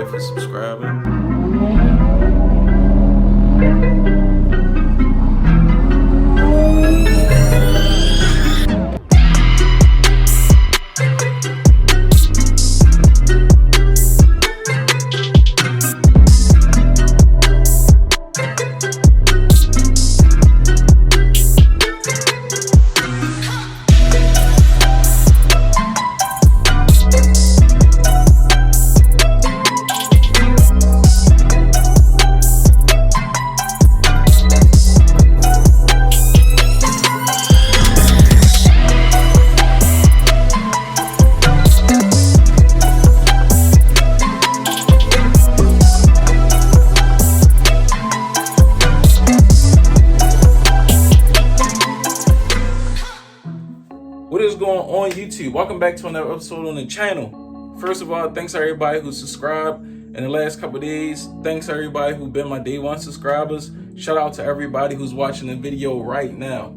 everybody for subscribing. What is going on YouTube? Welcome back to another episode on the channel. First of all, thanks to everybody who subscribed in the last couple of days. Thanks to everybody who's been my day one subscribers. Shout out to everybody who's watching the video right now.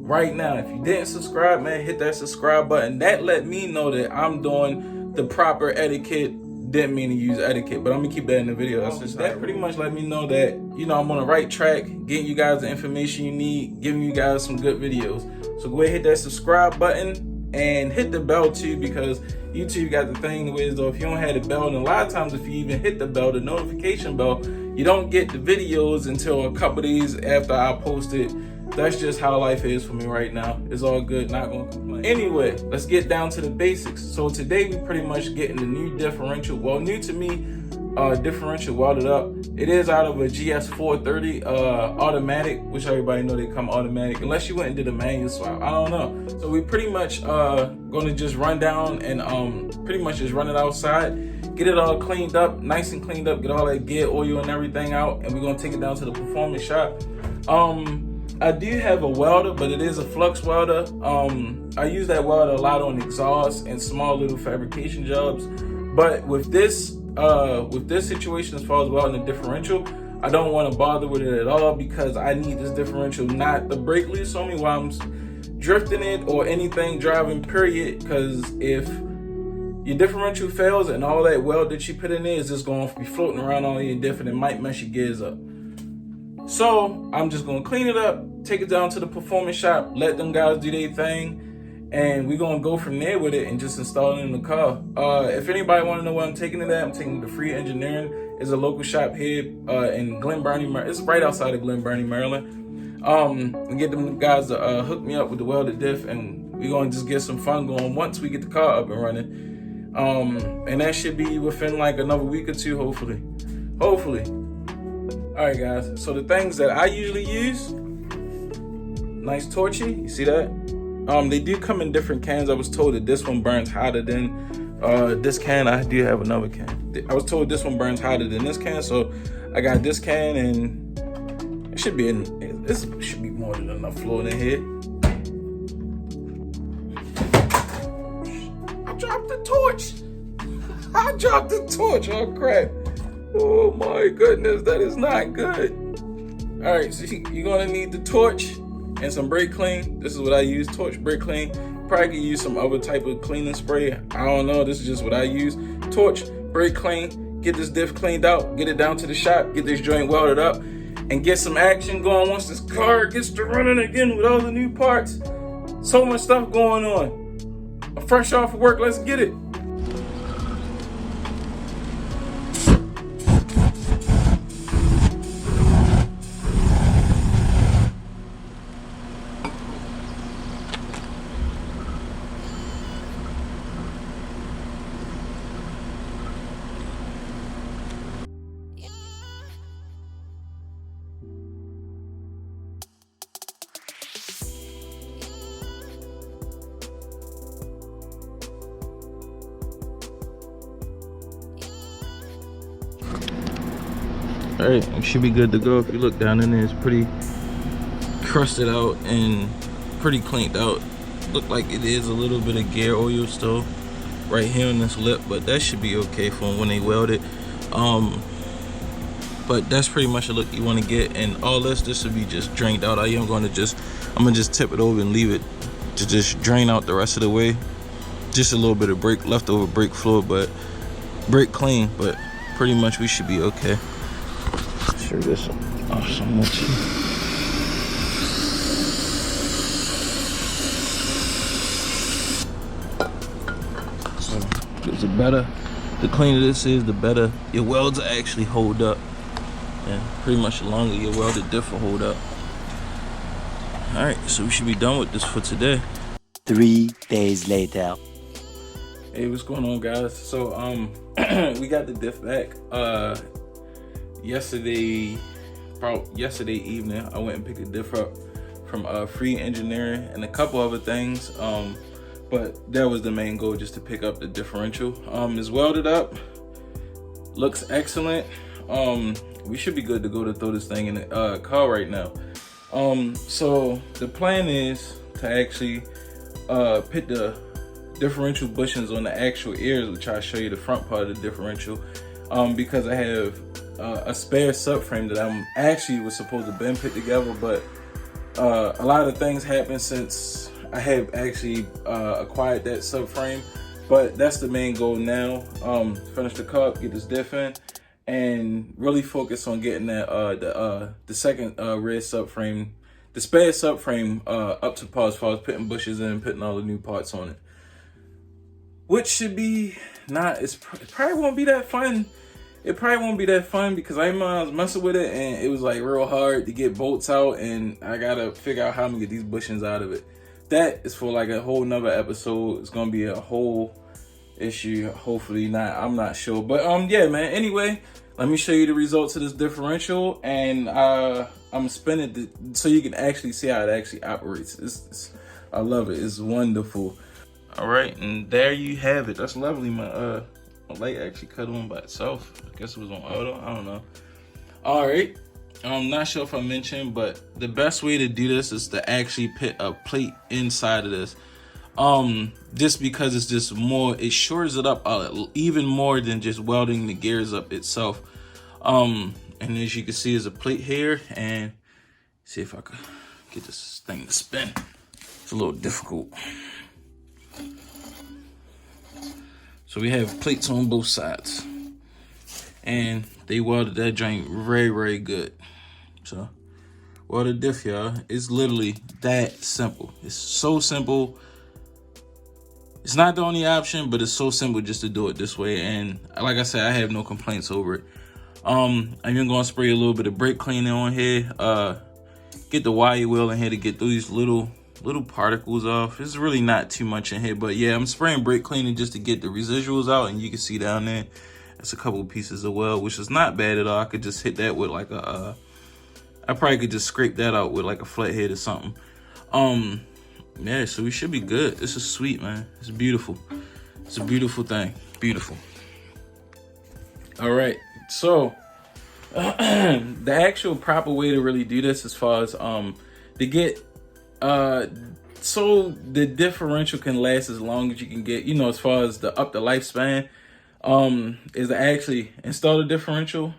If you didn't subscribe, man, hit that subscribe button. That let me know that I'm doing the proper etiquette. Didn't mean to use etiquette, but I'm gonna keep that in the video. That pretty much let me know that, you know, I'm on the right track, getting you guys the information you need, giving you guys some good videos. So go ahead, hit that subscribe button and hit the bell too, because YouTube got the thing the way is though, if you don't have the bell, and a lot of times if you even hit the bell, the notification bell, you don't get the videos until a couple days after I post it. That's just how life is for me right now. It's all good, not gonna complain. Anyway, let's get down to the basics. So today we pretty much getting the new differential, well, new to me, differential welded up. It is out of a Gs430 automatic, which everybody know they come automatic, unless you went and did a manual swap, I don't know. So we pretty much gonna just run down and pretty much just run it outside, get it all cleaned up, nice and cleaned up, get all that gear oil and everything out, and we're gonna take it down to the performance shop. I do have a welder, but it is a flux welder. I use that welder a lot on exhaust and small little fabrication jobs. But with this situation as far as welding the differential, I don't want to bother with it at all, because I need this differential not to break loose on me while I'm drifting it or anything driving, period. Because if your differential fails and all that weld that you put in there is just going to be floating around on your diff, and it might mess your gears up. So I'm just gonna clean it up, take it down to the performance shop, let them guys do their thing, and we're gonna go from there with it and just install it in the car. If anybody wanna know where I'm taking it at, I'm taking it to Free Engineering. It's a local shop here in Glen Burnie, Maryland. It's right outside of Glen Burnie, Maryland. And get them guys to hook me up with the welded diff, and we're gonna just get some fun going once we get the car up and running. And that should be within like another week or two, hopefully. All right, guys, so the things that I usually use, nice torchy, you see that? They do come in different cans. I was told that this one burns hotter than this can. I do have another can. I was told this one burns hotter than this can, so I got this can, and it should be this should be more than enough fluid in here. I dropped the torch. Oh crap. Oh my goodness, that is not good. All right, so you're gonna need the torch and some brake clean. This is what I use, torch, brake clean. Probably could use some other type of cleaning spray. I don't know, this is just what I use. Torch, brake clean, get this diff cleaned out, get it down to the shop, get this joint welded up, and get some action going once this car gets to running again with all the new parts. So much stuff going on. I'm fresh off of work, let's get it. All right, it should be good to go. If you look down in there, it's pretty crusted out and pretty cleaned out. Look like it is a little bit of gear oil still right here on this lip, but that should be okay for when they weld it. But that's pretty much the look you want to get, and all this should be just drained out. I'm gonna just tip it over and leave it to just drain out the rest of the way. Just a little bit of leftover brake fluid, but brake clean. But pretty much we should be okay. Sure this off so much. So the cleaner this is, the better your welds actually hold up, and pretty much the longer your welded diff will hold up. All right, so we should be done with this for today. 3 days later. Hey, what's going on, guys? So we got the diff back yesterday evening. I went and picked the diff up from Free Engineering and a couple other things, but that was the main goal, just to pick up the differential. It's welded up, looks excellent. We should be good to go to throw this thing in the car right now. So the plan is to actually put the differential bushings on the actual ears, which I'll show you the front part of the differential, because I have a spare subframe that I'm actually was supposed to been put together, but a lot of things happened since I have actually acquired that subframe. But that's the main goal now. Finish the car up, get this diff in, and really focus on getting that the second rear subframe, the spare subframe, up to par as far as putting bushes in and putting all the new parts on it. Which should be it probably won't be that fun. It probably won't be that fun because I was messing with it and it was like real hard to get bolts out, and I gotta figure out how I'm gonna get these bushings out of it. That is for like a whole nother episode. It's gonna be a whole issue. Hopefully not. I'm not sure. But yeah, man. Anyway, let me show you the results of this differential, and I'm spinning it so you can actually see how it actually operates. I love it. It's wonderful. All right, and there you have it. That's lovely. My light actually cut on by itself. I guess it was on auto. I don't know. All right. I'm not sure if I mentioned, but the best way to do this is to actually put a plate inside of this. Just because it's just more, it shores it up even more than just welding the gears up itself. And as you can see, there's a plate here, and see if I could get this thing to spin. It's a little difficult. So we have plates on both sides, and they welded that joint very, very good. So, welded diff, y'all. It's literally that simple. It's so simple. It's not the only option, but it's so simple just to do it this way. And like I said, I have no complaints over it. I'm even gonna spray a little bit of brake cleaner on here. Get the wire wheel in here to get these little particles off. It's really not too much in here, but yeah, I'm spraying brake cleaner just to get the residuals out. And you can see down there, that's a couple pieces of weld, which is not bad at all. I could just hit that with like a I probably could just scrape that out with like a flathead or something. Yeah, so we should be good. This is sweet, man. It's beautiful. It's a beautiful thing. Beautiful. All right, so the actual proper way to really do this, as far as to get so the differential can last as long as you can get, as far as the lifespan, is to actually install the differential,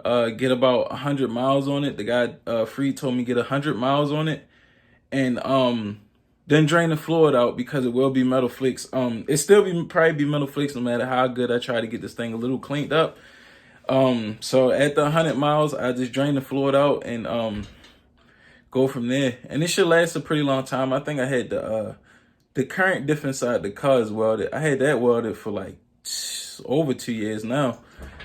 get about 100 miles on it. The guy Free told me get 100 miles on it, and then drain the fluid out, because it will be metal flakes. It still probably be metal flakes no matter how good I try to get this thing a little cleaned up. So at the 100 miles, I just drain the fluid out and go from there, and it should last a pretty long time. I think I had the current diff inside the car is welded. I had that welded for like over 2 years now,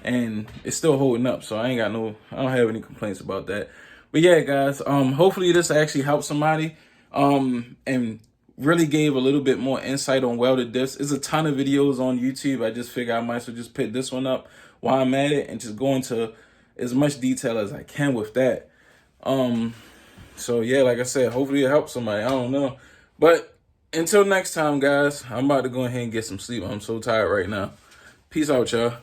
and it's still holding up. So I don't have any complaints about that. But yeah, guys, hopefully this actually helped somebody, and really gave a little bit more insight on welded diffs. There's a ton of videos on YouTube. I just figured I might as well just pick this one up while I'm at it and just go into as much detail as I can with that. So yeah, like I said, hopefully it helps somebody. I don't know. But until next time, guys, I'm about to go ahead and get some sleep. I'm so tired right now. Peace out, y'all.